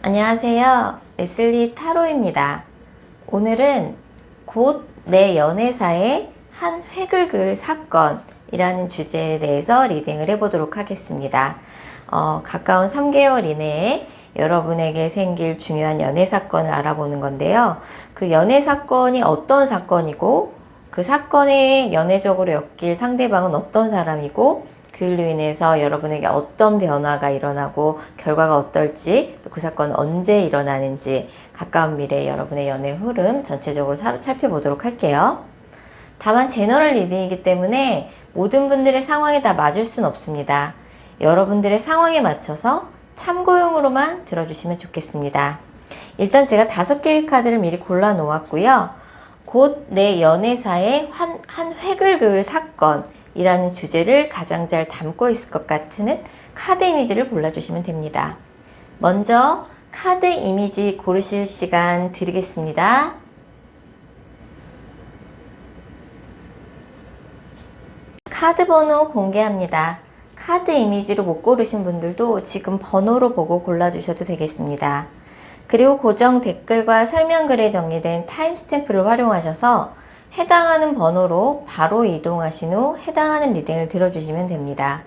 안녕하세요. 레슬리 타로입니다. 오늘은 곧 내 연애사의 한 획을 그을 사건이라는 주제에 대해서 리딩을 해보도록 하겠습니다. 가까운 3개월 이내에 여러분에게 생길 중요한 연애 사건을 알아보는 건데요. 그 연애 사건이 어떤 사건이고 그 사건에 연애적으로 엮일 상대방은 어떤 사람이고 그 일로 인해서 여러분에게 어떤 변화가 일어나고 결과가 어떨지, 또 그 사건은 언제 일어나는지 가까운 미래의 여러분의 연애 흐름 전체적으로 살펴보도록 할게요. 다만 제너럴 리딩이기 때문에 모든 분들의 상황에 다 맞을 수는 없습니다. 여러분들의 상황에 맞춰서 참고용으로만 들어주시면 좋겠습니다. 일단 제가 5개의 카드를 미리 골라 놓았고요. 곧 내 연애사의 한 획을 그을 사건 이라는 주제를 가장 잘 담고 있을 것 같은 카드 이미지를 골라주시면 됩니다. 먼저 카드 이미지 고르실 시간 드리겠습니다. 카드 번호 공개합니다. 카드 이미지로 못 고르신 분들도 지금 번호로 보고 골라주셔도 되겠습니다. 그리고 고정 댓글과 설명글에 정리된 타임스탬프를 활용하셔서 해당하는 번호로 바로 이동하신 후 해당하는 리딩을 들어주시면 됩니다.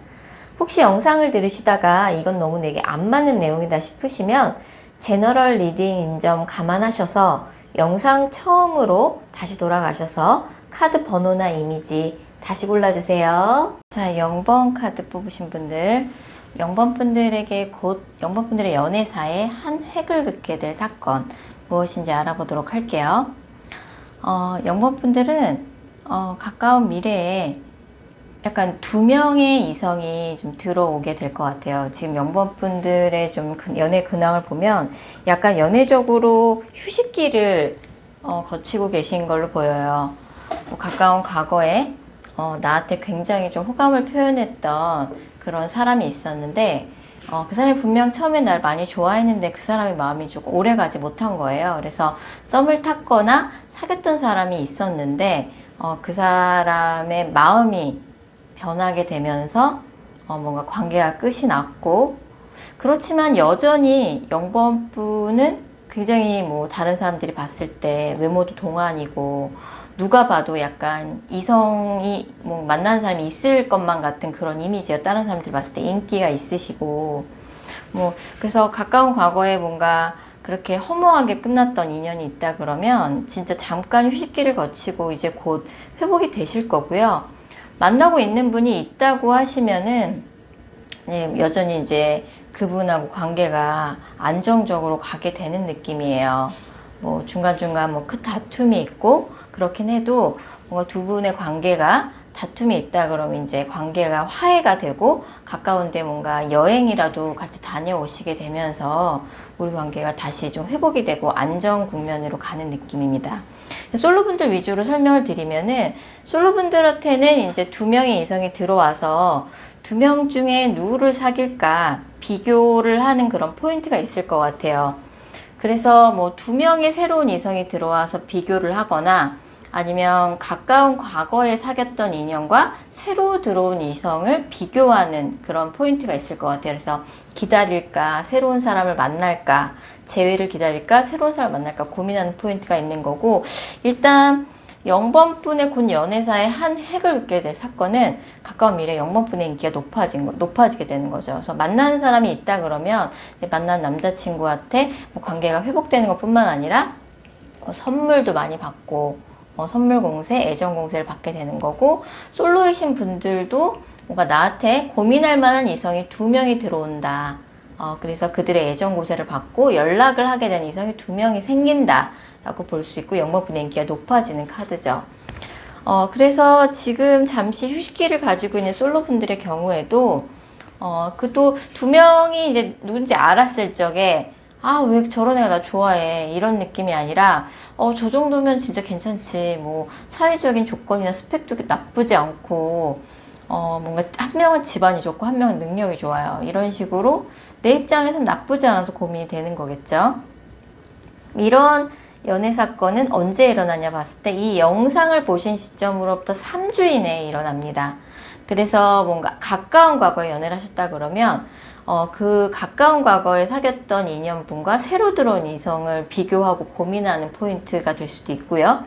혹시 영상을 들으시다가 이건 너무 내게 안 맞는 내용이다 싶으시면 제너럴 리딩인 점 감안하셔서 영상 처음으로 다시 돌아가셔서 카드 번호나 이미지 다시 골라주세요. 자, 0번 카드 뽑으신 분들, 0번 분들에게 곧 0번 분들의 연애사에 한 획을 긋게 될 사건 무엇인지 알아보도록 할게요. 0번 분들은 가까운 미래에 약간 2명의 이성이 좀 들어오게 될 것 같아요. 지금 0번 분들의 좀 연애 근황을 보면 약간 연애적으로 휴식기를 거치고 계신 걸로 보여요. 가까운 과거에 나한테 굉장히 좀 호감을 표현했던 그런 사람이 있었는데 그 사람이 분명 처음에 날 많이 좋아했는데 그 사람의 마음이 조금 오래 가지 못한 거예요. 그래서 썸을 탔거나 사귀었던 사람이 있었는데 그 사람의 마음이 변하게 되면서 뭔가 관계가 끝이 났고, 그렇지만 여전히 0번 분은 굉장히 뭐 다른 사람들이 봤을 때 외모도 동안이고 누가 봐도 약간 이성이 뭐 만나는 사람이 있을 것만 같은 그런 이미지예요. 다른 사람들이 봤을 때 인기가 있으시고 뭐 그래서 가까운 과거에 뭔가 그렇게 허무하게 끝났던 인연이 있다 그러면 진짜 잠깐 휴식기를 거치고 이제 곧 회복이 되실 거고요. 만나고 있는 분이 있다고 하시면은 여전히 이제 그분하고 관계가 안정적으로 가게 되는 느낌이에요. 뭐 중간중간 뭐 큰 다툼이 있고 그렇긴 해도 뭔가 두 분의 관계가 다툼이 있다 그러면 이제 관계가 화해가 되고 가까운데 뭔가 여행이라도 같이 다녀오시게 되면서 우리 관계가 다시 좀 회복이 되고 안정 국면으로 가는 느낌입니다. 솔로분들 위주로 설명을 드리면은 솔로분들한테는 이제 2명의 이성이 들어와서 2명 중에 누구를 사귈까 비교를 하는 그런 포인트가 있을 것 같아요. 그래서 뭐 2명의 새로운 이성이 들어와서 비교를 하거나 아니면 가까운 과거에 사귀었던 인연과 새로 들어온 이성을 비교하는 그런 포인트가 있을 것 같아요. 그래서 기다릴까, 새로운 사람을 만날까, 재회를 기다릴까, 새로운 사람을 만날까 고민하는 포인트가 있는 거고, 일단 0번 분의 곧 연애사의 한 획을 긋게 될 사건은 가까운 미래에 0번 분의 인기가 높아지게 되는 거죠. 그래서 만나는 사람이 있다 그러면 만난 남자친구한테 뭐 관계가 회복되는 것 뿐만 아니라 선물도 많이 받고 선물 공세, 애정 공세를 받게 되는 거고, 솔로이신 분들도 뭔가 나한테 고민할 만한 이성이 2명이 들어온다. 그래서 그들의 애정 공세를 받고 연락을 하게 된 이성이 2명이 생긴다 라고 볼 수 있고 0번 분의 인기가 높아지는 카드죠. 그래서 지금 잠시 휴식기를 가지고 있는 솔로분들의 경우에도 그 또 2명이 이제 누군지 알았을 적에 왜 저런 애가 나 좋아해 이런 느낌이 아니라 저 정도면 진짜 괜찮지, 뭐 사회적인 조건이나 스펙도 나쁘지 않고 뭔가 한 명은 집안이 좋고 한 명은 능력이 좋아요, 이런 식으로 내 입장에선 나쁘지 않아서 고민이 되는 거겠죠. 이런 연애 사건은 언제 일어나냐 봤을 때 이 영상을 보신 시점으로부터 3주 이내에 일어납니다. 그래서 뭔가 가까운 과거에 연애를 하셨다 그러면 그 가까운 과거에 사귀었던 인연분과 새로 들어온 이성을 비교하고 고민하는 포인트가 될 수도 있고요.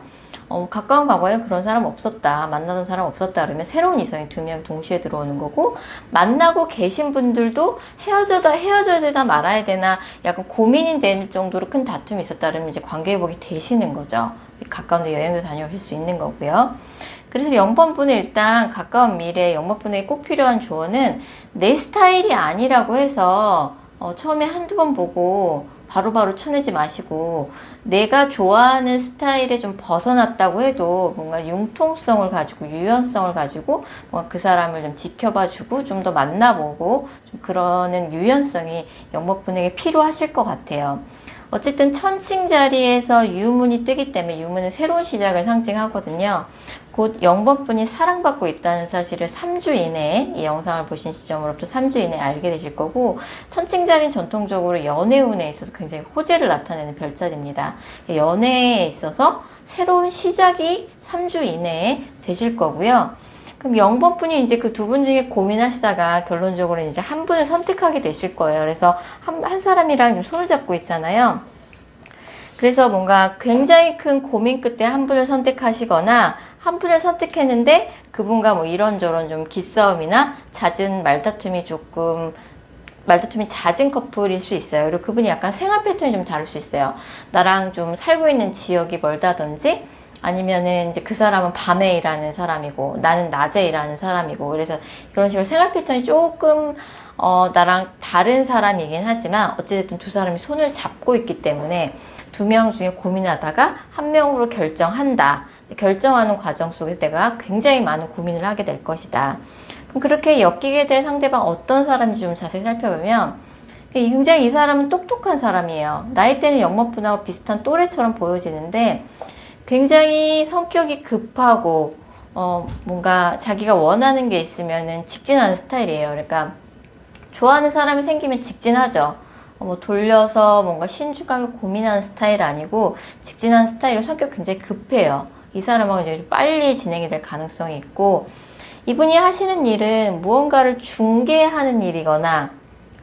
가까운 과거에 그런 사람 없었다, 만나던 사람 없었다 그러면 새로운 이성이 2명 동시에 들어오는 거고, 만나고 계신 분들도 헤어져야 되나 말아야 되나 약간 고민이 될 정도로 큰 다툼이 있었다 그러면 이제 관계회복이 되시는 거죠. 가까운 데 여행도 다녀오실 수 있는 거고요. 그래서 0번분은 일단 가까운 미래에 0번분에게 꼭 필요한 조언은, 내 스타일이 아니라고 해서 처음에 한두 번 보고 바로바로 쳐내지 마시고, 내가 좋아하는 스타일에 좀 벗어났다고 해도 뭔가 융통성을 가지고 유연성을 가지고 뭔가 그 사람을 좀 지켜봐주고 좀 더 만나보고 좀 그러는 유연성이 0번분에게 필요하실 것 같아요. 어쨌든 천칭 자리에서 유문이 뜨기 때문에 유문은 새로운 시작을 상징하거든요. 곧 0번분이 사랑받고 있다는 사실을 3주 이내에, 이 영상을 보신 시점으로부터 3주 이내에 알게 되실 거고, 천칭 자리는 전통적으로 연애운에 있어서 굉장히 호재를 나타내는 별자리입니다. 연애에 있어서 새로운 시작이 3주 이내에 되실 거고요. 그럼 0번분이 이제 그 두 분 중에 고민하시다가 결론적으로 이제 한 분을 선택하게 되실 거예요. 그래서 한 사람이랑 손을 잡고 있잖아요. 그래서 뭔가 굉장히 큰 고민 끝에 한 분을 선택하시거나, 한 분을 선택했는데 그분과 뭐 이런저런 좀 기싸움이나 잦은 말다툼이 잦은 커플일 수 있어요. 그리고 그분이 약간 생활 패턴이 좀 다를 수 있어요. 나랑 좀 살고 있는 지역이 멀다든지, 아니면은 이제 그 사람은 밤에 일하는 사람이고 나는 낮에 일하는 사람이고, 그래서 이런 식으로 생활 패턴이 조금 나랑 다른 사람이긴 하지만 어찌됐든 두 사람이 손을 잡고 있기 때문에 2명 중에 고민하다가 한 명으로 결정한다. 결정하는 과정 속에서 내가 굉장히 많은 고민을 하게 될 것이다. 그럼 그렇게 엮이게 될 상대방 어떤 사람인지 좀 자세히 살펴보면, 굉장히 이 사람은 똑똑한 사람이에요. 나이대는 0번분하고 비슷한 또래처럼 보여지는데 굉장히 성격이 급하고 뭔가 자기가 원하는 게 있으면은 직진하는 스타일이에요. 그러니까 좋아하는 사람이 생기면 직진하죠. 뭐 돌려서 뭔가 신중하게 고민하는 스타일 아니고 직진하는 스타일로 성격 굉장히 급해요. 이 사람하고 이제 빨리 진행이 될 가능성이 있고, 이분이 하시는 일은 무언가를 중개하는 일이거나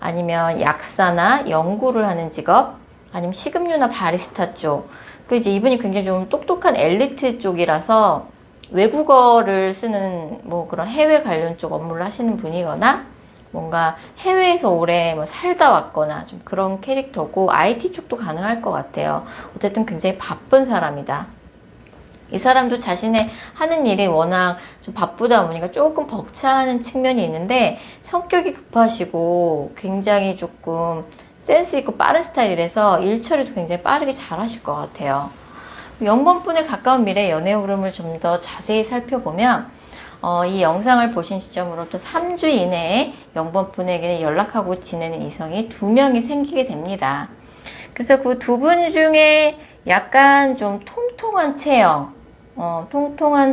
아니면 약사나 연구를 하는 직업, 아니면 식음료나 바리스타 쪽, 그리고 이제 이분이 굉장히 좀 똑똑한 엘리트 쪽이라서 외국어를 쓰는 뭐 그런 해외 관련 쪽 업무를 하시는 분이거나, 뭔가 해외에서 오래 뭐 살다 왔거나 좀 그런 캐릭터고, IT 쪽도 가능할 것 같아요. 어쨌든 굉장히 바쁜 사람이다. 이 사람도 자신의 하는 일이 워낙 좀 바쁘다 보니까 조금 벅차는 측면이 있는데, 성격이 급하시고 굉장히 조금 센스 있고 빠른 스타일이라서 일 처리도 굉장히 빠르게 잘 하실 것 같아요. 0번분에 가까운 미래 연애 흐름을 좀 더 자세히 살펴보면, 이 영상을 보신 시점으로부터 3주 이내에 0번분에게 연락하고 지내는 이성이 2명이 생기게 됩니다. 그래서 그 두 분 중에 약간 좀 통통한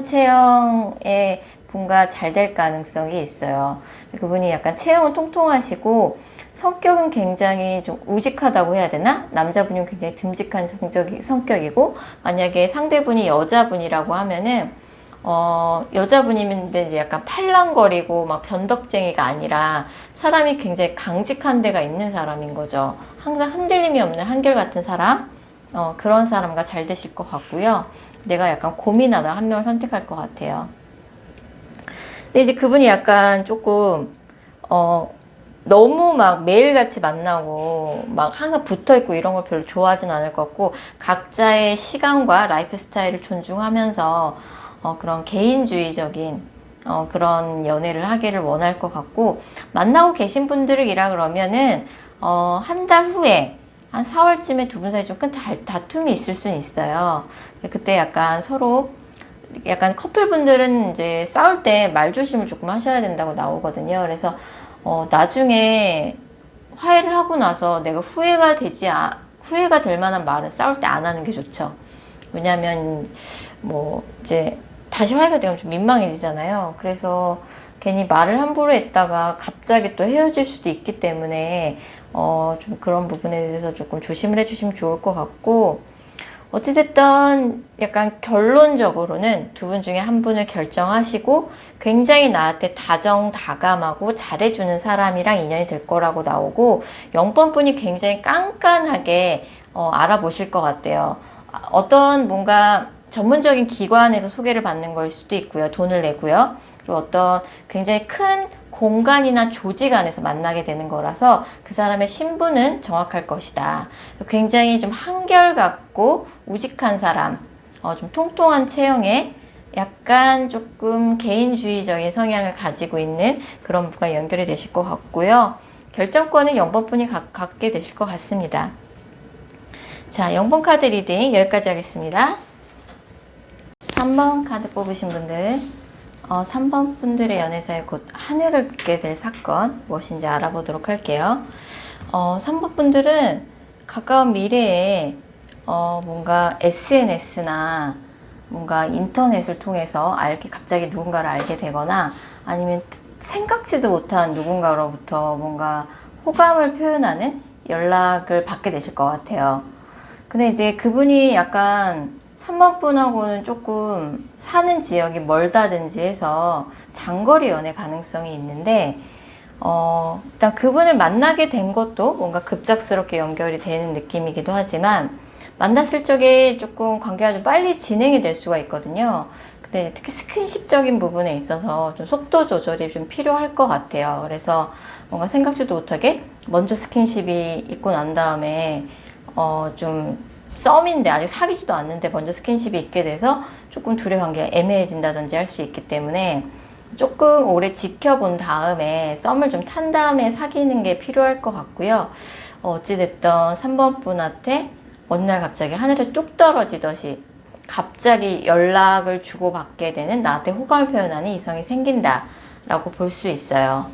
체형의 분과 잘 될 가능성이 있어요. 그분이 약간 체형은 통통하시고 성격은 굉장히 좀 우직하다고 해야 되나? 남자분이 굉장히 듬직한 성격이고, 만약에 상대분이 여자분이라고 하면은 여자분이면 이제 약간 팔랑거리고 막 변덕쟁이가 아니라 사람이 굉장히 강직한 데가 있는 사람인 거죠. 항상 흔들림이 없는 한결같은 사람, 그런 사람과 잘 되실 것 같고요. 내가 약간 고민하다 한 명을 선택할 것 같아요. 근데 이제 그분이 약간 조금 너무 막 매일같이 만나고 막 항상 붙어있고 이런 걸 별로 좋아하진 않을 것 같고, 각자의 시간과 라이프 스타일을 존중하면서 그런 개인주의적인 그런 연애를 하기를 원할 것 같고, 만나고 계신 분들이라 그러면은 한 달 후에 한 4월쯤에 두 분 사이 좀 큰 다툼이 있을 수는 있어요. 그때 약간 서로 약간 커플분들은 이제 싸울 때 말조심을 조금 하셔야 된다고 나오거든요. 그래서 나중에 화해를 하고 나서 내가 후회가 될 만한 말은 싸울 때 안 하는 게 좋죠. 왜냐하면 뭐 이제 다시 화해가 되면 좀 민망해지잖아요. 그래서 괜히 말을 함부로 했다가 갑자기 또 헤어질 수도 있기 때문에 좀 그런 부분에 대해서 조금 조심을 해주시면 좋을 것 같고, 어찌됐든 약간 결론적으로는 두 분 중에 한 분을 결정하시고 굉장히 나한테 다정다감하고 잘해주는 사람이랑 인연이 될 거라고 나오고, 0번 분이 굉장히 깐깐하게 알아보실 것 같아요. 어떤 뭔가 전문적인 기관에서 소개를 받는 걸 수도 있고요. 돈을 내고요. 그리고 어떤 굉장히 큰 공간이나 조직 안에서 만나게 되는 거라서 그 사람의 신분은 정확할 것이다. 굉장히 좀 한결같고 우직한 사람, 좀 통통한 체형에 약간 조금 개인주의적인 성향을 가지고 있는 그런 분과 연결이 되실 것 같고요. 결정권은 0번 분이 갖게 되실 것 같습니다. 자, 0번 카드 리딩 여기까지 하겠습니다. 3번 카드 뽑으신 분들, 3번 분들의 연애사에 곧 하늘을 긋게 될 사건 무엇인지 알아보도록 할게요. 3번 분들은 가까운 미래에 뭔가 SNS나 뭔가 인터넷을 통해서 갑자기 누군가를 알게 되거나 아니면 생각지도 못한 누군가로부터 뭔가 호감을 표현하는 연락을 받게 되실 것 같아요. 근데 이제 그분이 약간 3번 분하고는 조금 사는 지역이 멀다든지 해서 장거리 연애 가능성이 있는데, 일단 그분을 만나게 된 것도 뭔가 급작스럽게 연결이 되는 느낌이기도 하지만, 만났을 적에 조금 관계가 좀 빨리 진행이 될 수가 있거든요. 근데 특히 스킨십적인 부분에 있어서 좀 속도 조절이 좀 필요할 것 같아요. 그래서 뭔가 생각지도 못하게 먼저 스킨십이 있고 난 다음에 좀 썸인데 아직 사귀지도 않는데 먼저 스킨십이 있게 돼서 조금 둘의 관계가 애매해진다든지 할 수 있기 때문에 조금 오래 지켜본 다음에 썸을 좀 탄 다음에 사귀는 게 필요할 것 같고요. 어찌됐든 3번 분한테 어느 날 갑자기 하늘에 뚝 떨어지듯이 갑자기 연락을 주고받게 되는, 나한테 호감을 표현하는 이성이 생긴다 라고 볼 수 있어요.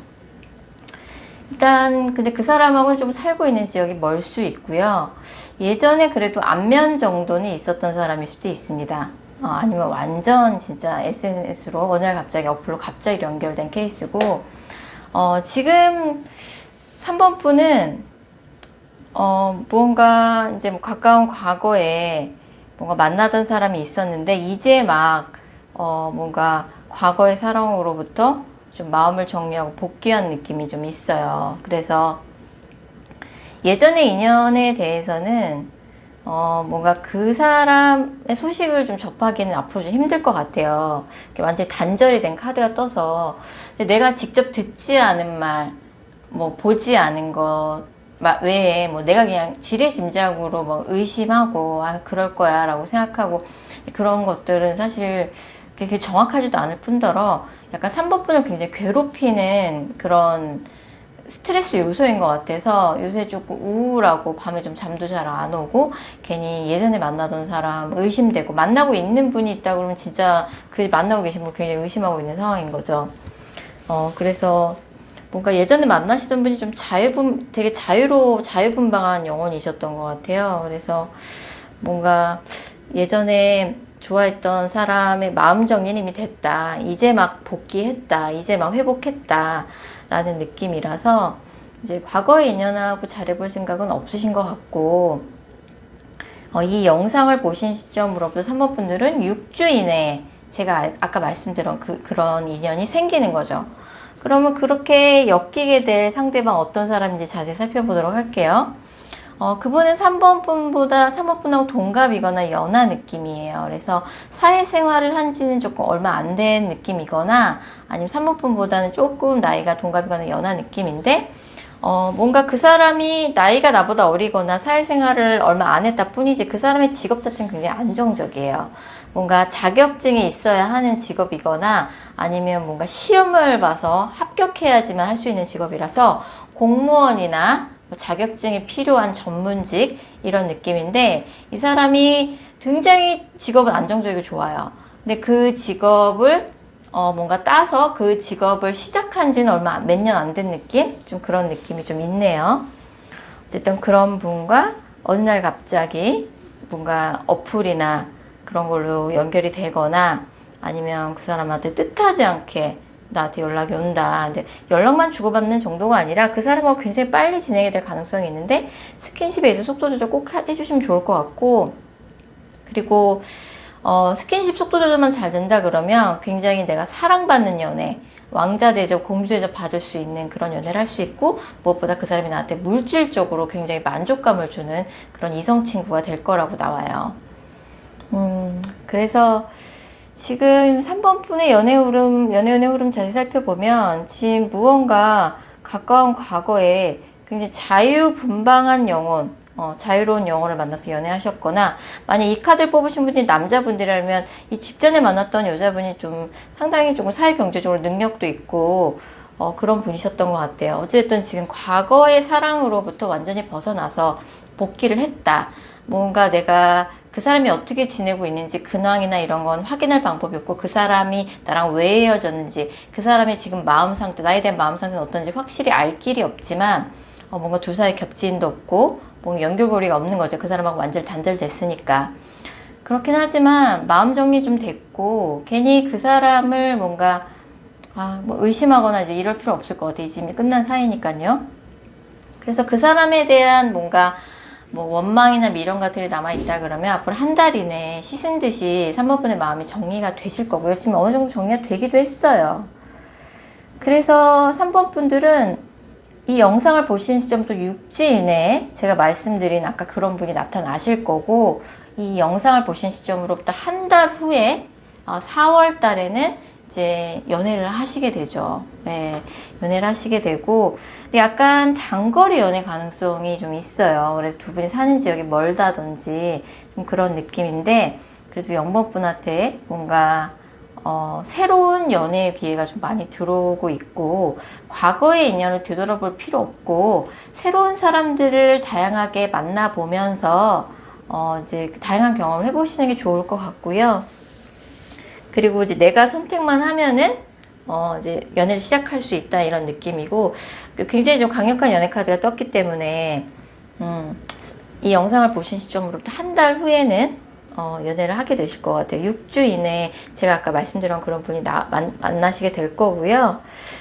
일단 근데 그 사람하고는 좀 살고 있는 지역이 멀 수 있고요. 예전에 그래도 안면 정도는 있었던 사람일 수도 있습니다. 아니면 완전 진짜 SNS로 어느 날 갑자기 어플로 갑자기 연결된 케이스고, 지금 3번 분은 무언가 이제 뭐 가까운 과거에 뭔가 만나던 사람이 있었는데 이제 막 뭔가 과거의 사랑으로부터 좀 마음을 정리하고 복귀한 느낌이 좀 있어요. 그래서 예전의 인연에 대해서는 뭔가 그 사람의 소식을 좀 접하기는 앞으로 좀 힘들 것 같아요. 완전히 단절이 된 카드가 떠서 내가 직접 듣지 않은 말, 뭐 보지 않은 것 외에 뭐 내가 그냥 지레짐작으로 뭐 의심하고 그럴 거야 라고 생각하고 그런 것들은 사실 그게 정확하지도 않을 뿐더러 약간 3번 분을 굉장히 괴롭히는 그런 스트레스 요소인 것 같아서 요새 조금 우울하고 밤에 좀 잠도 잘 안 오고 괜히 예전에 만나던 사람 의심되고, 만나고 있는 분이 있다 그러면 진짜 그 만나고 계신 분 굉장히 의심하고 있는 상황인 거죠. 그래서 뭔가 예전에 만나시던 분이 좀 되게 자유분방한 영혼이셨던 것 같아요. 그래서 뭔가 예전에 좋아했던 사람의 마음 정리는 이미 됐다. 이제 막 복귀했다. 이제 막 회복했다. 라는 느낌이라서 이제 과거의 인연하고 잘해볼 생각은 없으신 것 같고, 이 영상을 보신 시점으로부터 3번 분들은 6주 이내에 제가 아까 말씀드린 그런 인연이 생기는 거죠. 그러면 그렇게 엮이게 될 상대방 어떤 사람인지 자세히 살펴보도록 할게요. 그분은 3번 분하고 동갑이거나 연하 느낌이에요. 그래서 사회생활을 한 지는 조금 얼마 안 된 느낌이거나 아니면 3번 분보다는 조금 나이가 동갑이거나 연하 느낌인데, 뭔가 그 사람이 나이가 나보다 어리거나 사회생활을 얼마 안 했다 뿐이지 그 사람의 직업 자체는 굉장히 안정적이에요. 뭔가 자격증이 있어야 하는 직업이거나 아니면 뭔가 시험을 봐서 합격해야지만 할 수 있는 직업이라서 공무원이나 자격증이 필요한 전문직 이런 느낌인데, 이 사람이 굉장히 직업은 안정적이고 좋아요. 근데 그 직업을 뭔가 따서 그 직업을 시작한 지는 몇 년 안 된 느낌? 좀 그런 느낌이 좀 있네요. 어쨌든 그런 분과 어느 날 갑자기 뭔가 어플이나 그런 걸로 연결이 되거나 아니면 그 사람한테 뜻하지 않게 나한테 연락이 온다. 근데 연락만 주고받는 정도가 아니라 그 사람하고 굉장히 빨리 진행이 될 가능성이 있는데 스킨십에 있어서 속도 조절 꼭 해주시면 좋을 것 같고, 그리고 스킨십 속도 조절만 잘 된다 그러면 굉장히 내가 사랑받는 연애, 왕자 대접, 공주 대접 받을 수 있는 그런 연애를 할 수 있고, 무엇보다 그 사람이 나한테 물질적으로 굉장히 만족감을 주는 그런 이성 친구가 될 거라고 나와요. 그래서 지금 3번 분의 연애 흐름 자세히 살펴보면 지금 무언가 가까운 과거에 굉장히 자유분방한 영혼, 자유로운 영혼을 만나서 연애하셨거나, 만약 이 카드를 뽑으신 분이 남자분들이라면 이 직전에 만났던 여자분이 좀 상당히 조금 사회 경제적으로 능력도 있고 그런 분이셨던 것 같아요. 어쨌든 지금 과거의 사랑으로부터 완전히 벗어나서 복귀를 했다. 뭔가 내가 그 사람이 어떻게 지내고 있는지 근황이나 이런 건 확인할 방법이 없고, 그 사람이 나랑 왜 헤어졌는지, 그 사람의 지금 마음 상태, 나에 대한 마음 상태는 어떤지 확실히 알 길이 없지만 뭔가 두 사이 겹지인도 없고 뭔가 연결고리가 없는 거죠. 그 사람하고 완전히 단절됐으니까. 그렇긴 하지만 마음 정리 좀 됐고, 괜히 그 사람을 뭔가 뭐 의심하거나 이제 이럴 필요 없을 것 같아요. 이제 끝난 사이니까요. 그래서 그 사람에 대한 뭔가 뭐 원망이나 미련 같은 게 남아있다 그러면 앞으로 한 달 이내에 씻은 듯이 3번 분의 마음이 정리가 되실 거고요. 지금 어느 정도 정리가 되기도 했어요. 그래서 3번 분들은 이 영상을 보시는 시점부터 6주 이내에 제가 말씀드린 아까 그런 분이 나타나실 거고, 이 영상을 보신 시점으로부터 한 달 후에 4월 달에는 이제 연애를 하시게 되죠. 네, 연애를 하시게 되고, 근데 약간 장거리 연애 가능성이 좀 있어요. 그래서 두 분이 사는 지역이 멀다든지 좀 그런 느낌인데, 그래도 0번 분한테 뭔가 새로운 연애의 기회가 좀 많이 들어오고 있고, 과거의 인연을 되돌아볼 필요 없고 새로운 사람들을 다양하게 만나보면서 이제 다양한 경험을 해보시는 게 좋을 것 같고요. 그리고 이제 내가 선택만 하면은 이제 연애를 시작할 수 있다, 이런 느낌이고, 굉장히 좀 강력한 연애 카드가 떴기 때문에 이 영상을 보신 시점으로부터 한 달 후에는 연애를 하게 되실 것 같아요. 6주 이내에 제가 아까 말씀드린 그런 분이 만나시게 될 거고요.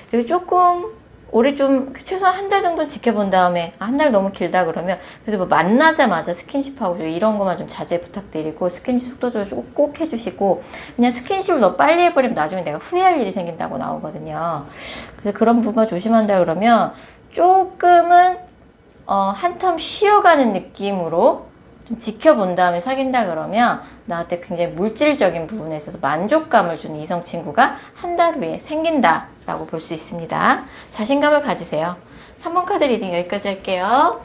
그리고 조금 오래 좀 최소한 한 달 정도 지켜본 다음에, 한 달 너무 길다 그러면 그래도 뭐 만나자마자 스킨십하고 이런 것만 좀 자제 부탁드리고, 스킨십 속도 조절 꼭 해주시고, 그냥 스킨십을 너무 빨리 해버리면 나중에 내가 후회할 일이 생긴다고 나오거든요. 그래서 그런 부분 조심한다 그러면 조금은 한텀 쉬어가는 느낌으로 좀 지켜본 다음에 사귄다 그러면 나한테 굉장히 물질적인 부분에 있어서 만족감을 주는 이성 친구가 한 달 후에 생긴다 라고 볼 수 있습니다. 자신감을 가지세요. 3번 카드 리딩 여기까지 할게요.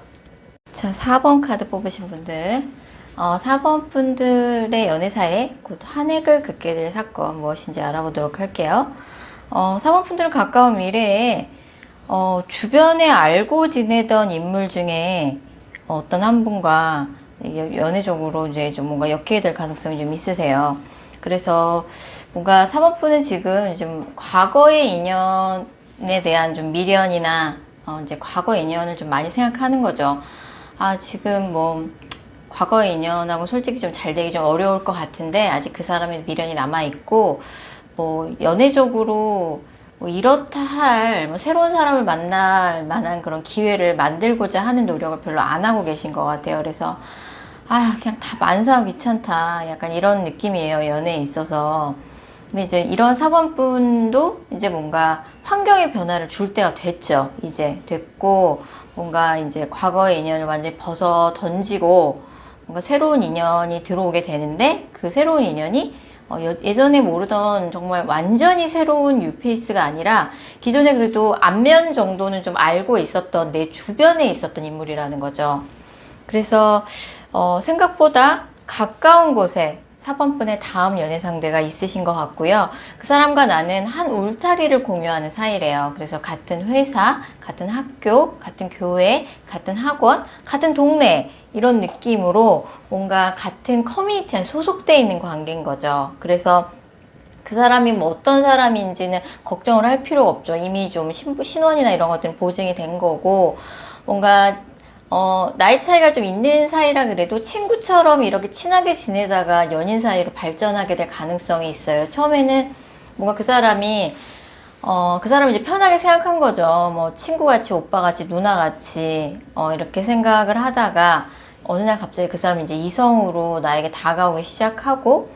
자, 4번 카드 뽑으신 분들, 4번 분들의 연애사에 곧 한 획을 긋게 될 사건 무엇인지 알아보도록 할게요. 4번 분들은 가까운 미래에 주변에 알고 지내던 인물 중에 어떤 한 분과 연애적으로 이제 좀 뭔가 엮이게 될 가능성이 좀 있으세요. 그래서 뭔가 3번분은 지금 좀 과거의 인연에 대한 좀 미련이나 이제 과거의 인연을 좀 많이 생각하는 거죠. 지금 뭐 과거의 인연하고 솔직히 좀 잘 되기 좀 어려울 것 같은데 아직 그 사람의 미련이 남아있고, 뭐 연애적으로 뭐 이렇다 할 뭐 새로운 사람을 만날 만한 그런 기회를 만들고자 하는 노력을 별로 안 하고 계신 것 같아요. 그래서 그냥 다 만사하고 귀찮다, 약간 이런 느낌이에요, 연애에 있어서. 근데 이제 이런 4번분도 이제 뭔가 환경의 변화를 줄 때가 됐죠. 이제 됐고, 뭔가 이제 과거의 인연을 완전히 벗어 던지고 뭔가 새로운 인연이 들어오게 되는데, 그 새로운 인연이 예전에 모르던 정말 완전히 새로운 뉴페이스가 아니라 기존에 그래도 안면 정도는 좀 알고 있었던 내 주변에 있었던 인물이라는 거죠. 그래서 생각보다 가까운 곳에 4번분의 다음 연애 상대가 있으신 것 같고요. 그 사람과 나는 한 울타리를 공유하는 사이래요. 그래서 같은 회사, 같은 학교, 같은 교회, 같은 학원, 같은 동네, 이런 느낌으로 뭔가 같은 커뮤니티에 소속되어 있는 관계인 거죠. 그래서 그 사람이 뭐 어떤 사람인지는 걱정을 할 필요가 없죠. 이미 좀 신원이나 이런 것들은 보증이 된 거고, 뭔가 나이 차이가 좀 있는 사이라 그래도 친구처럼 이렇게 친하게 지내다가 연인 사이로 발전하게 될 가능성이 있어요. 처음에는 뭔가 그 사람이 이제 편하게 생각한 거죠. 뭐 친구같이, 오빠같이, 누나같이 이렇게 생각을 하다가 어느 날 갑자기 그 사람이 이제 이성으로 나에게 다가오기 시작하고,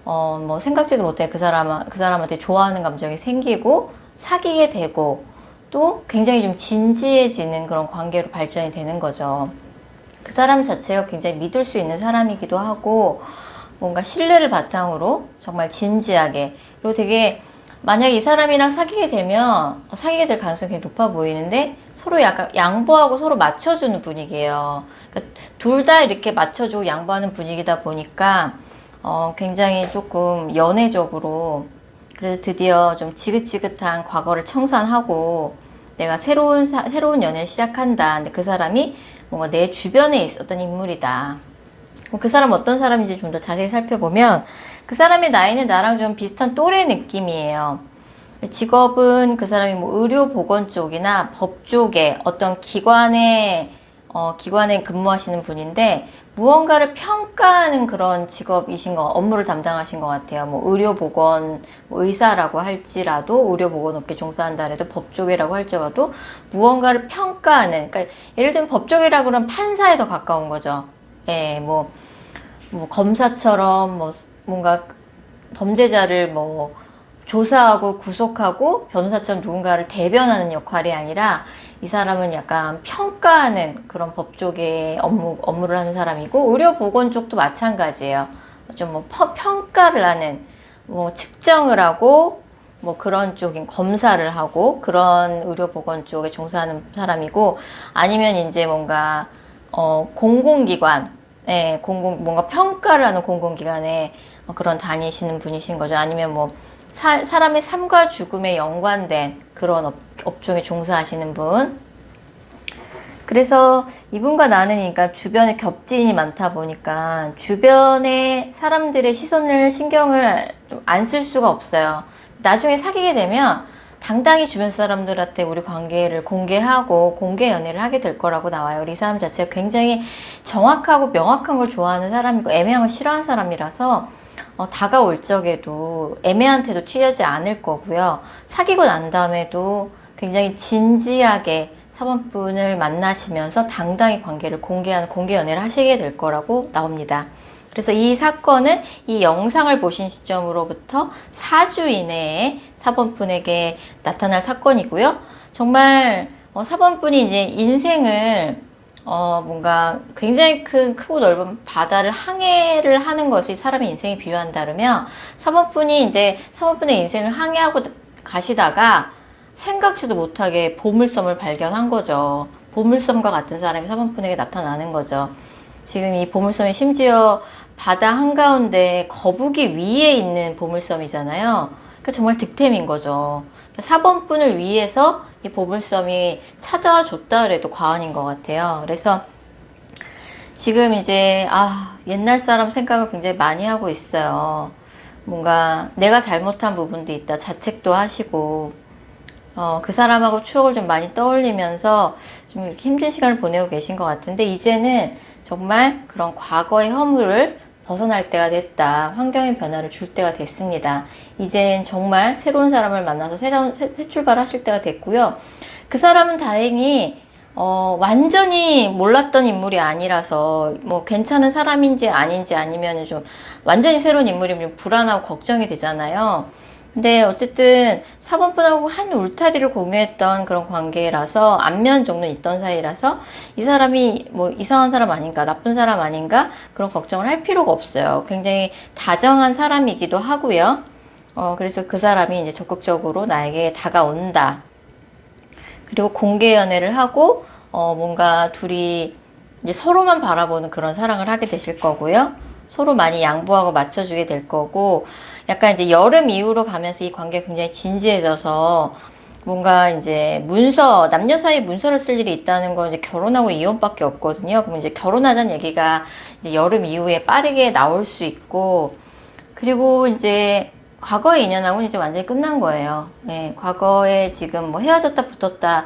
뭐 생각지도 못해 그 사람한테 좋아하는 감정이 생기고, 사귀게 되고, 또 굉장히 좀 진지해지는 그런 관계로 발전이 되는 거죠. 그 사람 자체가 굉장히 믿을 수 있는 사람이기도 하고, 뭔가 신뢰를 바탕으로 정말 진지하게, 그리고 되게 만약에 이 사람이랑 사귀게 되면 사귀게 될 가능성이 되게 높아 보이는데 서로 약간 양보하고 서로 맞춰주는 분위기예요. 그러니까 둘 다 이렇게 맞춰주고 양보하는 분위기다 보니까 굉장히 조금 연애적으로, 그래서 드디어 좀 지긋지긋한 과거를 청산하고 내가 새로운 연애를 시작한다. 근데 그 사람이 뭔가 내 주변에 있었던 인물이다. 그 사람 어떤 사람인지 좀 더 자세히 살펴보면 그 사람의 나이는 나랑 좀 비슷한 또래 느낌이에요. 직업은 그 사람이 뭐 의료보건 쪽이나 법 쪽에 어떤 기관에 근무하시는 분인데 무언가를 평가하는 그런 직업이신 업무를 담당하신 것 같아요. 뭐 의료보건, 뭐 의사라고 할지라도, 의료보건 업계 종사한다 해도 법 쪽이라고 할지라도 무언가를 평가하는, 그러니까 예를 들면 법 쪽이라고 그러면 판사에 더 가까운 거죠. 예, 뭐 검사처럼 뭔가 범죄자를 뭐 조사하고 구속하고 변호사처럼 누군가를 대변하는 역할이 아니라 이 사람은 약간 평가하는 그런 법 쪽의 업무를 하는 사람이고, 의료보건 쪽도 마찬가지예요. 좀 뭐 평가를 하는, 뭐 측정을 하고 뭐 그런 쪽인 검사를 하고 그런 의료보건 쪽에 종사하는 사람이고, 아니면 이제 뭔가 공공기관, 예, 뭔가 평가를 하는 공공기관에 그런 다니시는 분이신 거죠. 아니면 뭐 사람의 삶과 죽음에 연관된 그런 업종에 종사하시는 분. 그래서 이분과 나는 그러니까 주변에 겹진이 많다 보니까 주변의 사람들의 신경을 좀 안 쓸 수가 없어요. 나중에 사귀게 되면 당당히 주변 사람들한테 우리 관계를 공개하고 공개 연애를 하게 될 거라고 나와요. 우리 사람 자체가 굉장히 정확하고 명확한 걸 좋아하는 사람이고 애매한 걸 싫어하는 사람이라서 다가올 적에도 애매한 태도 취하지 않을 거고요. 사귀고 난 다음에도 굉장히 진지하게 사원분을 만나시면서 당당히 관계를 공개하는 공개 연애를 하시게 될 거라고 나옵니다. 그래서 이 사건은 이 영상을 보신 시점으로부터 4주 이내에 사범분에게 나타날 사건이고요. 정말 사범분이 이제 인생을 뭔가 굉장히 크고 넓은 바다를 항해를 하는 것이 사람의 인생에 비유한다면 사범분의 인생을 항해하고 가시다가 생각지도 못하게 보물섬을 발견한 거죠. 보물섬과 같은 사람이 사범분에게 나타나는 거죠. 지금 이 보물섬이 심지어 바다 한가운데 거북이 위에 있는 보물섬이잖아요. 그러니까 정말 득템인 거죠. 사범분을 위해서 이 보물섬이 찾아와 줬다 그래도 과언인 것 같아요. 그래서 지금 이제 옛날 사람 생각을 굉장히 많이 하고 있어요. 뭔가 내가 잘못한 부분도 있다 자책도 하시고 그 사람하고 추억을 좀 많이 떠올리면서 좀 이렇게 힘든 시간을 보내고 계신 것 같은데, 이제는 정말 그런 과거의 허물을 벗어날 때가 됐다. 환경의 변화를 줄 때가 됐습니다. 이제는 정말 새로운 사람을 만나서 새 출발하실 때가 됐고요. 그 사람은 다행히 완전히 몰랐던 인물이 아니라서 뭐 괜찮은 사람인지 아닌지, 아니면 좀 완전히 새로운 인물이면 좀 불안하고 걱정이 되잖아요. 근데 어쨌든 사범분하고 한 울타리를 공유했던 그런 관계라서, 안면 정도는 있던 사이라서 이 사람이 뭐 이상한 사람 아닌가, 나쁜 사람 아닌가 그런 걱정을 할 필요가 없어요. 굉장히 다정한 사람이기도 하고요. 그래서 그 사람이 이제 적극적으로 나에게 다가온다. 그리고 공개 연애를 하고 뭔가 둘이 이제 서로만 바라보는 그런 사랑을 하게 되실 거고요. 서로 많이 양보하고 맞춰주게 될 거고, 약간 이제 여름 이후로 가면서 이 관계가 굉장히 진지해져서 뭔가 이제 남녀 사이 문서를 쓸 일이 있다는 건 이제 결혼하고 이혼밖에 없거든요. 그럼 이제 결혼하자는 얘기가 이제 여름 이후에 빠르게 나올 수 있고, 그리고 이제 과거의 인연하고는 이제 완전히 끝난 거예요. 예, 과거에 지금 뭐 헤어졌다 붙었다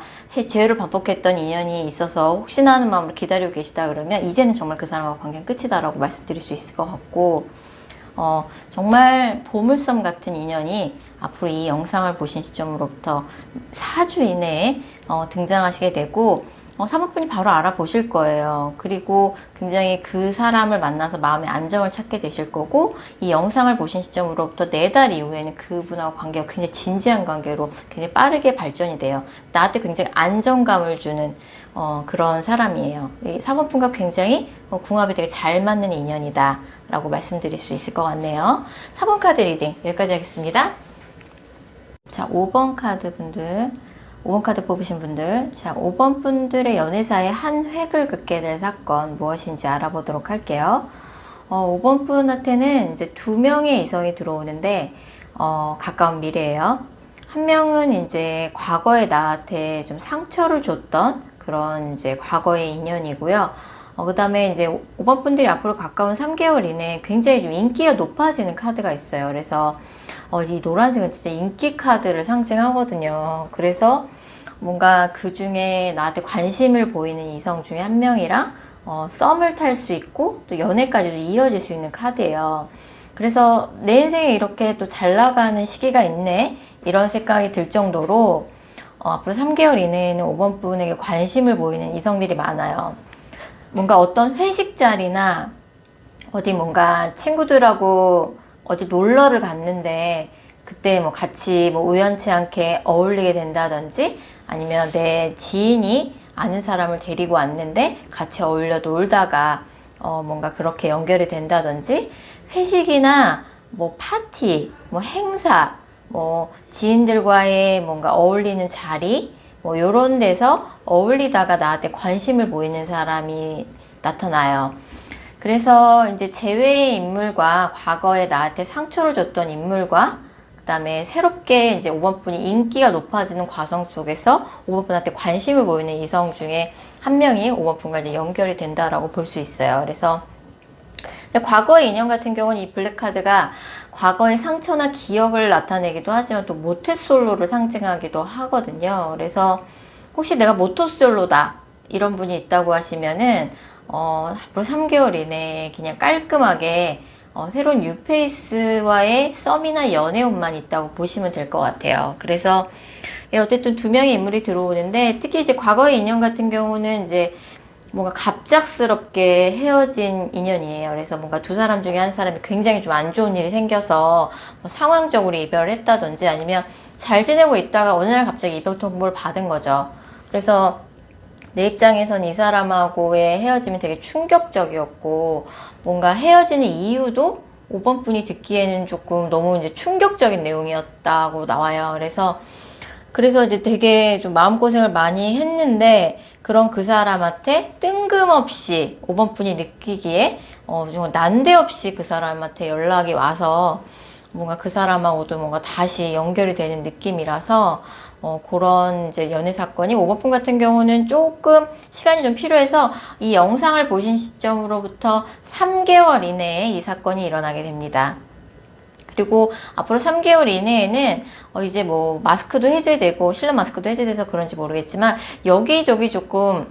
재회를 반복했던 인연이 있어서 혹시나 하는 마음으로 기다리고 계시다 그러면 이제는 정말 그 사람과 관계는 끝이다라고 말씀드릴 수 있을 것 같고, 정말 보물섬 같은 인연이 앞으로 이 영상을 보신 시점으로부터 4주 이내에 등장하시게 되고, 3번분이 바로 알아보실 거예요. 그리고 굉장히 그 사람을 만나서 마음의 안정을 찾게 되실 거고, 이 영상을 보신 시점으로부터 4달 이후에는 그분하고 관계가 굉장히 진지한 관계로 굉장히 빠르게 발전이 돼요. 나한테 굉장히 안정감을 주는 그런 사람이에요. 이 4번분과 굉장히 궁합이 되게 잘 맞는 인연이다 라고 말씀드릴 수 있을 것 같네요. 4번 카드 리딩 여기까지 하겠습니다. 자, 5번 카드 분들, 5번 카드 뽑으신 분들, 자, 5번 분들의 연애사에 한 획을 긋게 될 사건 무엇인지 알아보도록 할게요. 5번 분한테는 이제 2명의 이성이 들어오는데, 가까운 미래예요. 한 명은 이제 과거에 나한테 좀 상처를 줬던 그런 이제 과거의 인연이고요. 그 다음에 이제 5번 분들이 앞으로 가까운 3개월 이내에 굉장히 좀 인기가 높아지는 카드가 있어요. 그래서 이 노란색은 진짜 인기 카드를 상징하거든요. 그래서 뭔가 그 중에 나한테 관심을 보이는 이성 중에 한 명이랑 썸을 탈 수 있고 또 연애까지도 이어질 수 있는 카드예요. 그래서 내 인생에 이렇게 또 잘 나가는 시기가 있네 이런 생각이 들 정도로 앞으로 3개월 이내에는 5번 분에게 관심을 보이는 이성들이 많아요. 뭔가 어떤 회식 자리나 어디 뭔가 친구들하고 어디 놀러를 갔는데 그때 뭐 같이 뭐 우연치 않게 어울리게 된다든지 아니면 내 지인이 아는 사람을 데리고 왔는데 같이 어울려 놀다가 뭔가 그렇게 연결이 된다든지 회식이나 뭐 파티, 뭐 행사, 뭐 지인들과의 뭔가 어울리는 자리 뭐 요런 데서 어울리다가 나한테 관심을 보이는 사람이 나타나요. 그래서 이제 재회의 인물과 과거에 나한테 상처를 줬던 인물과 그 다음에 새롭게 이제 5번 분이 인기가 높아지는 과정 속에서 5번 분한테 관심을 보이는 이성 중에 한 명이 5번 분과 이제 연결이 된다라고 볼 수 있어요. 그래서 과거의 인연 같은 경우는 이 블랙카드가 과거의 상처나 기억을 나타내기도 하지만 또 모태솔로를 상징하기도 하거든요. 그래서 혹시 내가 모태솔로다 이런 분이 있다고 하시면은 앞으로 3개월 이내에 그냥 깔끔하게 새로운 뉴페이스와의 썸이나 연애운만 있다고 보시면 될 것 같아요. 그래서 어쨌든 2명의 인물이 들어오는데 특히 이제 과거의 인연 같은 경우는 이제 뭔가 갑작스럽게 헤어진 인연이에요. 그래서 뭔가 두 사람 중에 한 사람이 굉장히 좀 안 좋은 일이 생겨서 뭐 상황적으로 이별을 했다든지 아니면 잘 지내고 있다가 어느 날 갑자기 이별 통보를 받은 거죠. 그래서 내 입장에선 이 사람하고의 헤어짐이 되게 충격적이었고 뭔가 헤어지는 이유도 5번 분이 듣기에는 조금 너무 이제 충격적인 내용이었다고 나와요. 그래서 이제 되게 좀 마음고생을 많이 했는데 그런 그 사람한테 뜬금없이 5번 분이 느끼기에 좀 난데없이 그 사람한테 연락이 와서 뭔가 그 사람하고도 뭔가 다시 연결이 되는 느낌이라서 그런 이제 연애 사건이 5번 분 같은 경우는 조금 시간이 좀 필요해서 이 영상을 보신 시점으로부터 3개월 이내에 이 사건이 일어나게 됩니다. 그리고 앞으로 3개월 이내에는 이제 뭐 마스크도 해제되고 실내 마스크도 해제돼서 그런지 모르겠지만 여기저기 조금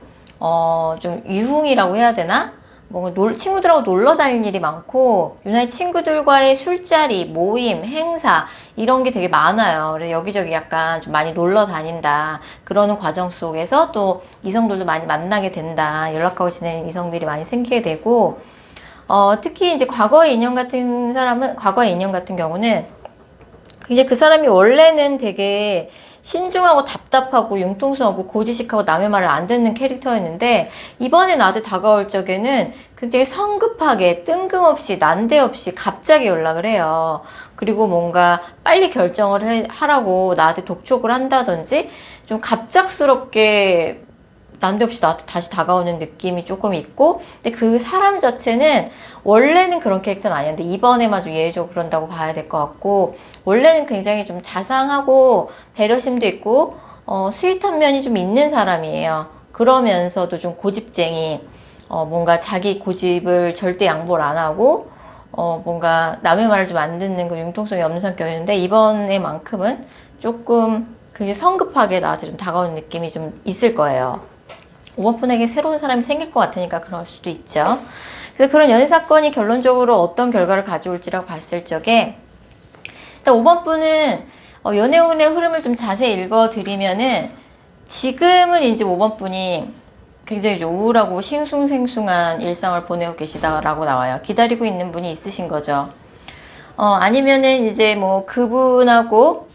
좀 유흥이라고 해야 되나? 뭐 친구들하고 놀러 다닐 일이 많고 유난히 친구들과의 술자리, 모임, 행사 이런 게 되게 많아요. 그래서 여기저기 약간 좀 많이 놀러 다닌다. 그러는 과정 속에서 또 이성들도 많이 만나게 된다. 연락하고 지내는 이성들이 많이 생기게 되고 특히 이제 과거의 인연 같은 경우는 이제 그 사람이 원래는 되게 신중하고 답답하고 융통성없고 고지식하고 남의 말을 안 듣는 캐릭터였는데 이번에 나한테 다가올 적에는 굉장히 성급하게 뜬금없이 난데없이 갑자기 연락을 해요. 그리고 뭔가 빨리 결정을 하라고 나한테 독촉을 한다든지 좀 갑작스럽게 난데없이 나한테 다시 다가오는 느낌이 조금 있고 근데 그 사람 자체는 원래는 그런 캐릭터는 아니었는데 이번에만 좀 예외적으로 그런다고 봐야 될 것 같고 원래는 굉장히 좀 자상하고 배려심도 있고 스윗한 면이 좀 있는 사람이에요. 그러면서도 좀 고집쟁이 뭔가 자기 고집을 절대 양보를 안 하고 뭔가 남의 말을 좀 안 듣는 그 융통성이 없는 성격이었는데 이번에만큼은 조금 그게 성급하게 나한테 좀 다가오는 느낌이 좀 있을 거예요. 5번 분에게 새로운 사람이 생길 것 같으니까 그럴 수도 있죠. 그래서 그런 연애 사건이 결론적으로 어떤 결과를 가져올지라고 봤을 적에 일단 5번 분은 연애운의 흐름을 좀 자세히 읽어드리면은 지금은 이제 5번 분이 굉장히 좀 우울하고 싱숭생숭한 일상을 보내고 계시다라고 나와요. 기다리고 있는 분이 있으신 거죠. 아니면은 이제 뭐 그분하고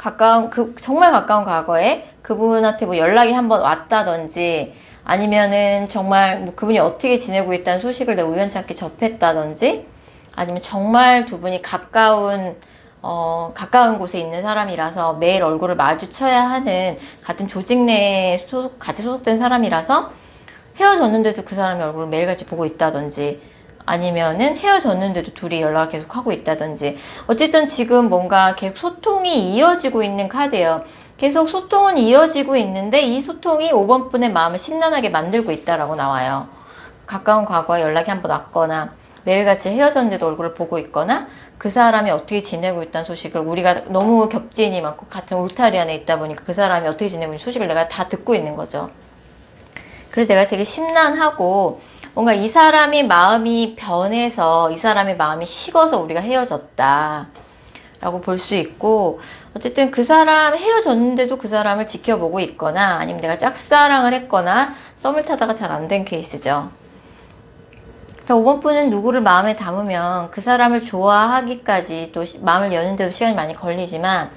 정말 가까운 과거에 그분한테 뭐 연락이 한번 왔다든지, 아니면은 정말 뭐 그분이 어떻게 지내고 있다는 소식을 내가 우연찮게 접했다든지, 아니면 정말 두 분이 가까운 곳에 있는 사람이라서 매일 얼굴을 마주쳐야 하는 같은 조직 내에 같이 소속된 사람이라서 헤어졌는데도 그 사람의 얼굴을 매일같이 보고 있다든지, 아니면은 헤어졌는데도 둘이 연락을 계속 하고 있다든지, 어쨌든 지금 뭔가 계속 소통이 이어지고 있는 카드예요. 계속 소통은 이어지고 있는데 이 소통이 5번 분의 마음을 심란하게 만들고 있다라고 나와요. 가까운 과거에 연락이 한번 왔거나, 매일같이 헤어졌는데도 얼굴을 보고 있거나, 그 사람이 어떻게 지내고 있다는 소식을, 우리가 너무 겹지인이 많고 같은 울타리 안에 있다 보니까 그 사람이 어떻게 지내고 있는 소식을 내가 다 듣고 있는 거죠. 그래서 내가 되게 심란하고, 뭔가 이 사람의 마음이 변해서, 이 사람의 마음이 식어서 우리가 헤어졌다 라고 볼 수 있고, 어쨌든 그 사람 헤어졌는데도 그 사람을 지켜보고 있거나, 아니면 내가 짝사랑을 했거나 썸을 타다가 잘 안 된 케이스죠. 5번 분은 누구를 마음에 담으면 그 사람을 좋아하기까지 또 마음을 여는데도 시간이 많이 걸리지만,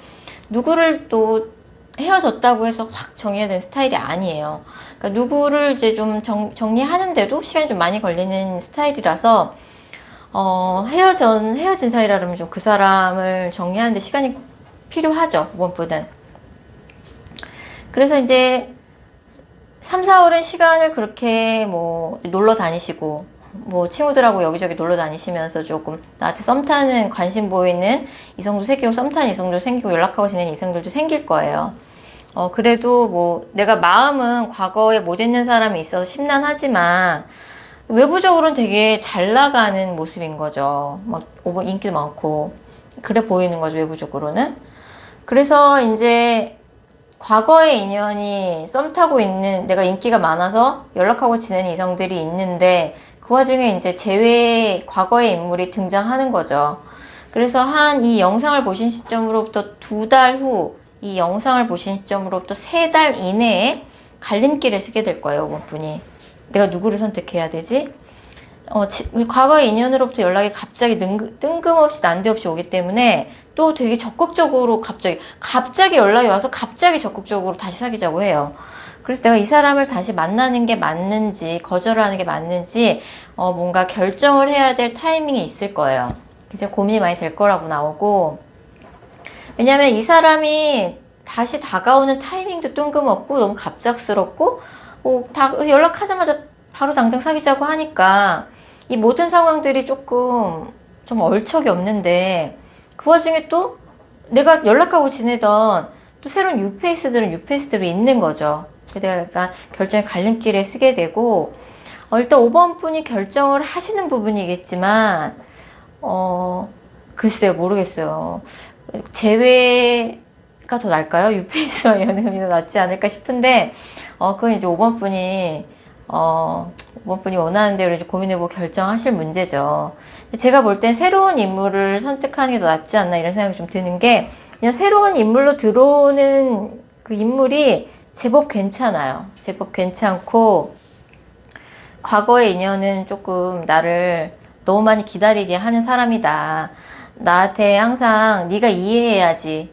누구를 또 헤어졌다고 해서 확 정해야 되는 스타일이 아니에요. 그러니까 누구를 이제 좀 정리하는데도 시간이 좀 많이 걸리는 스타일이라서, 헤어진 사이라 그러면 좀 그 사람을 정리하는데 시간이 필요하죠, 5번 분은. 그래서 이제 3, 4월은 시간을 그렇게 뭐 놀러 다니시고, 뭐 친구들하고 여기저기 놀러 다니시면서 조금 나한테 썸 타는, 관심 보이는 이성도 생기고, 썸 타는 이성도 생기고, 연락하고 지내는 이성들도 생길 거예요. 그래도 뭐 내가 마음은 과거에 못했는 사람이 있어서 심란하지만 외부적으로는 되게 잘 나가는 모습인 거죠. 막 인기도 많고 그래 보이는 거죠, 외부적으로는. 그래서 이제 과거의 인연이 썸 타고 있는, 내가 인기가 많아서 연락하고 지내는 이성들이 있는데, 그 와중에 이제 과거의 인물이 등장하는 거죠. 그래서 이 영상을 보신 시점으로부터 2달 후, 이 영상을 보신 시점으로부터 3달 이내에 갈림길에 서게 될 거예요, 5번 분이. 내가 누구를 선택해야 되지? 과거의 인연으로부터 연락이 갑자기 뜬금없이 난데없이 오기 때문에 또 되게 적극적으로 갑자기 연락이 와서 갑자기 적극적으로 다시 사귀자고 해요. 그래서 내가 이 사람을 다시 만나는 게 맞는지, 거절하는 게 맞는지, 뭔가 결정을 해야 될 타이밍이 있을 거예요. 이제 고민이 많이 될 거라고 나오고, 왜냐면 이 사람이 다시 다가오는 타이밍도 뜬금없고 너무 갑작스럽고, 연락하자마자 바로 당장 사귀자고 하니까 이 모든 상황들이 좀 얼척이 없는데, 그 와중에 또 내가 연락하고 지내던 또 새로운 뉴페이스들은 뉴페이스대로 있는 거죠. 내가 약간 결정의 갈림길에 서게 되고, 일단 5번 분이 결정을 하시는 부분이겠지만, 글쎄요, 모르겠어요. 재회가 더 나을까요? 뉴페이스와 연애가 더 낫지 않을까 싶은데, 그건 이제 5번 분이 원하는 대로 이제 고민해보고 결정하실 문제죠. 제가 볼 땐 새로운 인물을 선택하는 게 더 낫지 않나, 이런 생각이 좀 드는 게, 그냥 새로운 인물로 들어오는 그 인물이 제법 괜찮아요. 제법 괜찮고, 과거의 인연은 조금 나를 너무 많이 기다리게 하는 사람이다. 나한테 항상 네가 이해해야지,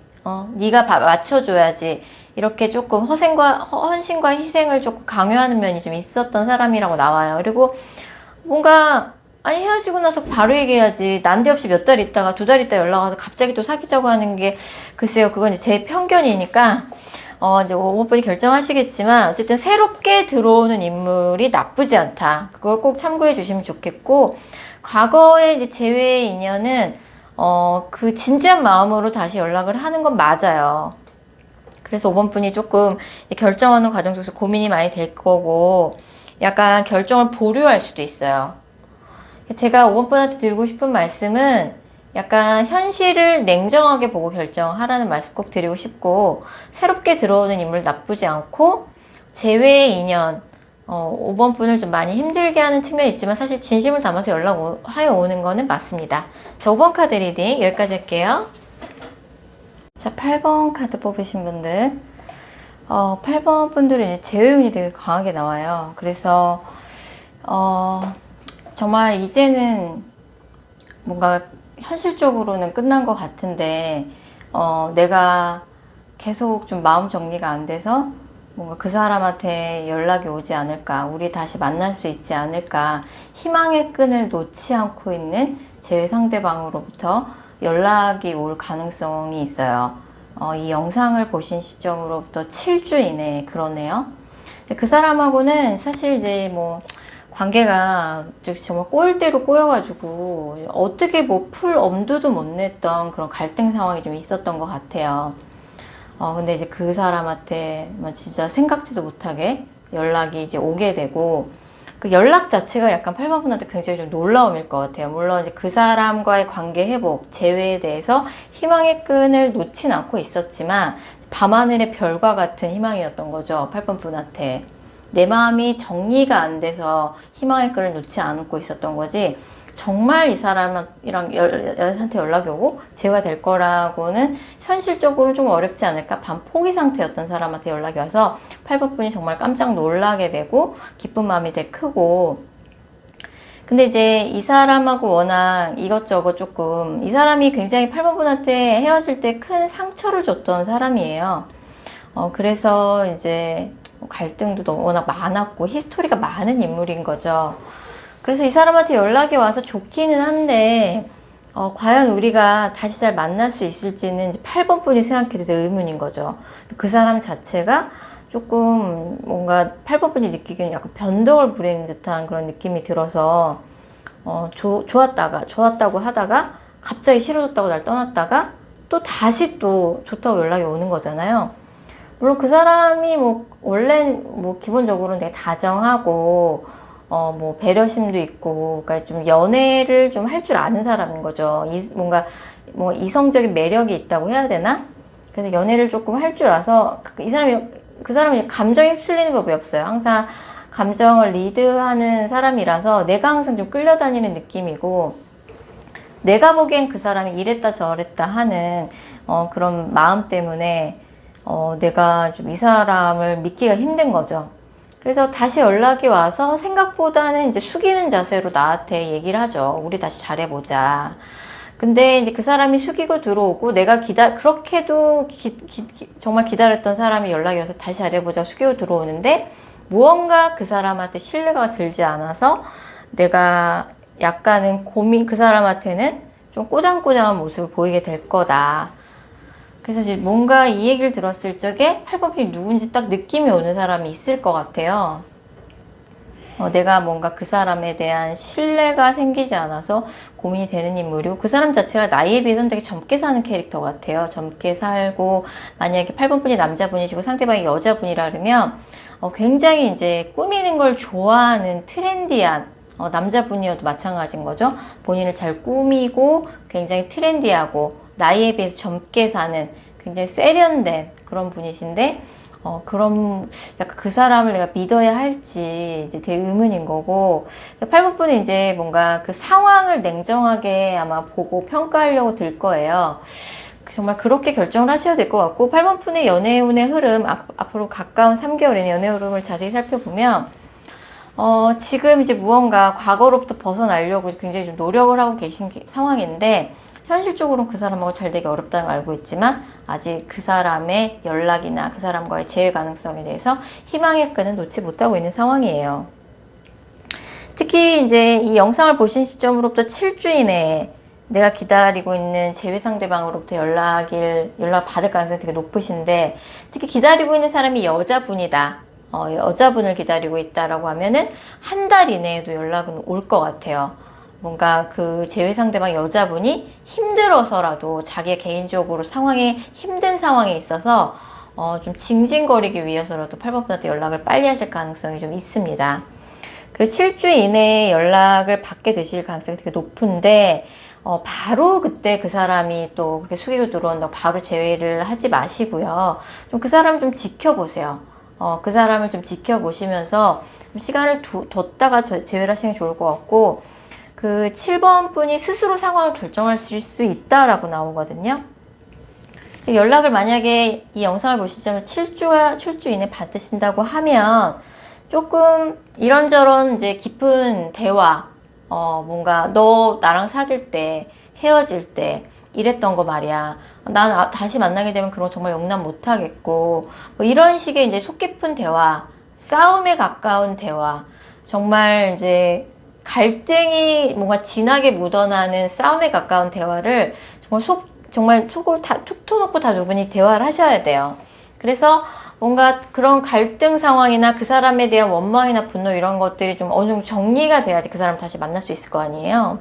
네가 맞춰줘야지, 이렇게 조금 헌신과 희생을 조금 강요하는 면이 좀 있었던 사람이라고 나와요. 그리고 뭔가, 헤어지고 나서 바로 얘기해야지, 난데없이 몇 달 있다가 2달 있다 연락 와서 갑자기 또 사귀자고 하는 게, 글쎄요, 그건 이제 제 편견이니까 이제 5번 분이 결정하시겠지만, 어쨌든 새롭게 들어오는 인물이 나쁘지 않다. 그걸 꼭 참고해 주시면 좋겠고, 과거의 이제 재회의 인연은 그 진지한 마음으로 다시 연락을 하는 건 맞아요. 그래서 5번 분이 조금 결정하는 과정 속에서 고민이 많이 될 거고, 약간 결정을 보류할 수도 있어요. 제가 5번 분한테 드리고 싶은 말씀은, 약간 현실을 냉정하게 보고 결정하라는 말씀 꼭 드리고 싶고, 새롭게 들어오는 인물 나쁘지 않고, 재회의 인연, 5번 분을 좀 많이 힘들게 하는 측면이 있지만, 사실 진심을 담아서 연락하여 오는 거는 맞습니다. 자, 5번 카드 리딩 여기까지 할게요. 자, 8번 카드 뽑으신 분들, 8번 분들은 이제 제외운이 되게 강하게 나와요. 그래서 정말 이제는 뭔가 현실적으로는 끝난 것 같은데 내가 계속 좀 마음 정리가 안 돼서 뭔가 그 사람한테 연락이 오지 않을까, 우리 다시 만날 수 있지 않을까, 희망의 끈을 놓지 않고 있는 제 상대방으로부터 연락이 올 가능성이 있어요. 이 영상을 보신 시점으로부터 7주 이내에 그러네요. 그 사람하고는 사실 이제 뭐 관계가 정말 꼬일 대로 꼬여가지고 어떻게 뭐 풀 엄두도 못 냈던 그런 갈등 상황이 좀 있었던 것 같아요. 근데 이제 그 사람한테 진짜 생각지도 못하게 연락이 이제 오게 되고, 그 연락 자체가 약간 8번 분한테 굉장히 좀 놀라움일 것 같아요. 물론 이제 그 사람과의 관계 회복, 재회에 대해서 희망의 끈을 놓진 않고 있었지만 밤하늘의 별과 같은 희망이었던 거죠. 8번 분한테. 내 마음이 정리가 안 돼서 희망의 끈을 놓지 않고 있었던 거지, 정말 이 사람이랑 한테 연락이 오고 재회될 거라고는 현실적으로 좀 어렵지 않을까, 반포기 상태였던 사람한테 연락이 와서 8번 분이 정말 깜짝 놀라게 되고 기쁜 마음이 되게 크고. 근데 이제 이 사람하고 워낙 이것저것 조금, 이 사람이 굉장히 8번 분한테 헤어질 때 큰 상처를 줬던 사람이에요. 그래서 이제 갈등도 워낙 많았고 히스토리가 많은 인물인 거죠. 그래서 이 사람한테 연락이 와서 좋기는 한데 과연 우리가 다시 잘 만날 수 있을지는 이제 8번 분이 생각해도 되게 의문인 거죠. 그 사람 자체가 조금 뭔가 8번 분이 느끼기에는 약간 변덕을 부리는 듯한 그런 느낌이 들어서 좋았다고 하다가 갑자기 싫어졌다고 날 떠났다가 또 다시 또 좋다고 연락이 오는 거잖아요. 물론 그 사람이 뭐 원래 뭐 기본적으로는 되게 다정하고 뭐 배려심도 있고, 그러니까 좀 연애를 좀 할 줄 아는 사람인 거죠. 뭔가 뭐 이성적인 매력이 있다고 해야 되나? 그래서 연애를 조금 할 줄 알아서 그 사람이 감정에 휩쓸리는 법이 없어요. 항상 감정을 리드하는 사람이라서 내가 항상 좀 끌려다니는 느낌이고, 내가 보기엔 그 사람이 이랬다 저랬다 하는 그런 마음 때문에 내가 좀 이 사람을 믿기가 힘든 거죠. 그래서 다시 연락이 와서 생각보다는 이제 숙이는 자세로 나한테 얘기를 하죠. 우리 다시 잘해보자. 근데 이제 그 사람이 숙이고 들어오고, 내가 그렇게도 정말 기다렸던 사람이 연락이 와서 다시 잘해보자 숙이고 들어오는데, 무언가 그 사람한테 신뢰가 들지 않아서 내가 약간은 그 사람한테는 좀 꼬장꼬장한 모습을 보이게 될 거다. 그래서 이제 뭔가 이 얘기를 들었을 적에 8번이 누군지 딱 느낌이 오는 사람이 있을 것 같아요. 내가 뭔가 그 사람에 대한 신뢰가 생기지 않아서 고민이 되는 인물이고, 그 사람 자체가 나이에 비해서는 되게 젊게 사는 캐릭터 같아요. 젊게 살고, 만약에 8번 분이 남자분이시고 상대방이 여자분이라 그러면 굉장히 이제 꾸미는 걸 좋아하는 트렌디한 남자분이어도 마찬가지인 거죠. 본인을 잘 꾸미고 굉장히 트렌디하고 나이에 비해서 젊게 사는 굉장히 세련된 그런 분이신데, 그럼 약간 그 사람을 내가 믿어야 할지 이제 되게 의문인 거고, 8번 분은 이제 뭔가 그 상황을 냉정하게 아마 보고 평가하려고 들 거예요. 정말 그렇게 결정을 하셔야 될 것 같고, 8번 분의 연애운의 흐름, 앞으로 가까운 3개월의 연애 흐름을 자세히 살펴보면 지금 이제 무언가 과거로부터 벗어나려고 굉장히 좀 노력을 하고 계신 상황인데, 현실적으로는 그 사람하고 잘 되기 어렵다는 걸 알고 있지만 아직 그 사람의 연락이나 그 사람과의 재회 가능성에 대해서 희망의 끈은 놓지 못하고 있는 상황이에요. 특히 이제 이 영상을 보신 시점으로부터 7주 이내에 내가 기다리고 있는 재회 상대방으로부터 연락을 받을 가능성이 되게 높으신데, 특히 기다리고 있는 사람이 여자분이다. 여자분을 기다리고 있다라고 하면은 한 달 이내에도 연락은 올 것 같아요. 뭔가 그 재회 상대방 여자분이 힘들어서라도 자기 개인적으로 힘든 상황에 있어서 좀 징징거리기 위해서라도 8번 분한테 연락을 빨리 하실 가능성이 좀 있습니다. 그리고 7주 이내에 연락을 받게 되실 가능성이 되게 높은데, 바로 그때 그 사람이 또 그렇게 숙이고 들어온다고 바로 재회를 하지 마시고요. 좀 그 사람을 좀 지켜보세요. 그 사람을 좀 지켜보시면서 좀 시간을 뒀다가 재회를 하시는 게 좋을 것 같고, 그 7번 분이 스스로 상황을 결정할 수 있다라고 나오거든요. 연락을 만약에 이 영상을 보실 점을 7주 이내 받으신다고 하면 조금 이런저런 이제 깊은 대화, 뭔가 너 나랑 사귈 때, 헤어질 때 이랬던 거 말이야. 난 다시 만나게 되면 그런 거 정말 용납 못 하겠고, 뭐 이런 식의 이제 속 깊은 대화, 싸움에 가까운 대화, 정말 이제 갈등이 뭔가 진하게 묻어나는 싸움에 가까운 대화를 정말 속을 다 툭 터놓고 다 두 분이 대화를 하셔야 돼요. 그래서 뭔가 그런 갈등 상황이나 그 사람에 대한 원망이나 분노 이런 것들이 좀 어느 정도 정리가 돼야지 그 사람 다시 만날 수 있을 거 아니에요.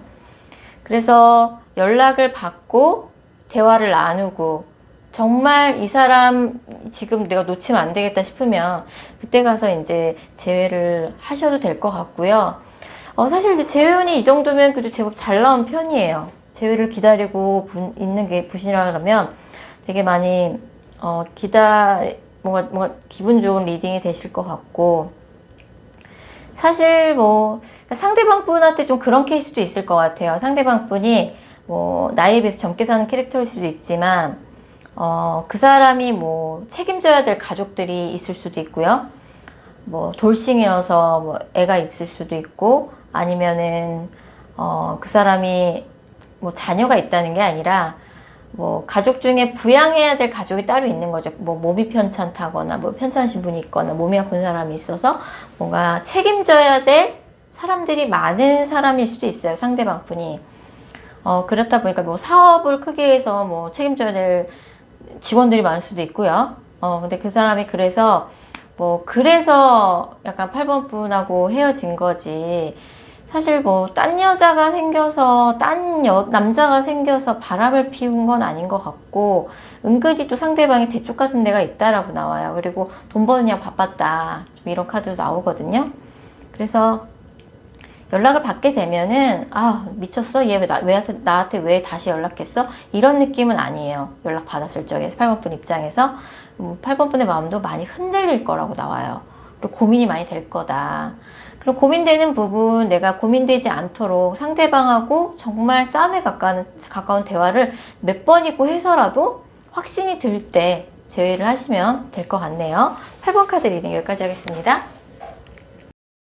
그래서 연락을 받고 대화를 나누고 정말 이 사람 지금 내가 놓치면 안 되겠다 싶으면 그때 가서 이제 재회를 하셔도 될 것 같고요. 사실 이제 재회원이 이 정도면 그래도 제법 잘 나온 편이에요. 재회를 기다리고 있는 게 분이라면 되게 많이 뭔가 기분 좋은 리딩이 되실 것 같고, 사실 뭐 상대방 분한테 좀 그런 케이스도 있을 것 같아요. 상대방 분이 뭐 나이에 비해서 젊게 사는 캐릭터일 수도 있지만 그 사람이 뭐 책임져야 될 가족들이 있을 수도 있고요. 뭐 돌싱이어서 뭐 애가 있을 수도 있고, 아니면은 그 사람이 뭐 자녀가 있다는 게 아니라 뭐 가족 중에 부양해야 될 가족이 따로 있는 거죠. 뭐 몸이 편찮다거나 뭐 편찮으신 분이 있거나 몸이 아픈 사람이 있어서 뭔가 책임져야 될 사람들이 많은 사람일 수도 있어요. 상대방 분이. 그렇다 보니까 뭐 사업을 크게 해서 뭐 책임져야 될 직원들이 많을 수도 있고요. 근데 그 사람이 그래서 약간 8번 분하고 헤어진 거지. 사실 뭐 딴 여자가 생겨서 남자가 생겨서 바람을 피운 건 아닌 것 같고, 은근히 또 상대방이 대쪽 같은 데가 있다라고 나와요. 그리고 돈 버느냐 바빴다, 좀 이런 카드도 나오거든요. 그래서 연락을 받게 되면은 미쳤어? 얘 나한테 왜 다시 연락했어? 이런 느낌은 아니에요. 연락 받았을 적에 8번 분 입장에서 8번 분의 마음도 많이 흔들릴 거라고 나와요. 그리고 고민이 많이 될 거다. 그럼 고민되는 부분, 내가 고민되지 않도록 상대방하고 정말 싸움에 가까운 대화를 몇 번이고 해서라도 확신이 들 때 제외를 하시면 될 것 같네요. 8번 카드 리딩 여기까지 하겠습니다.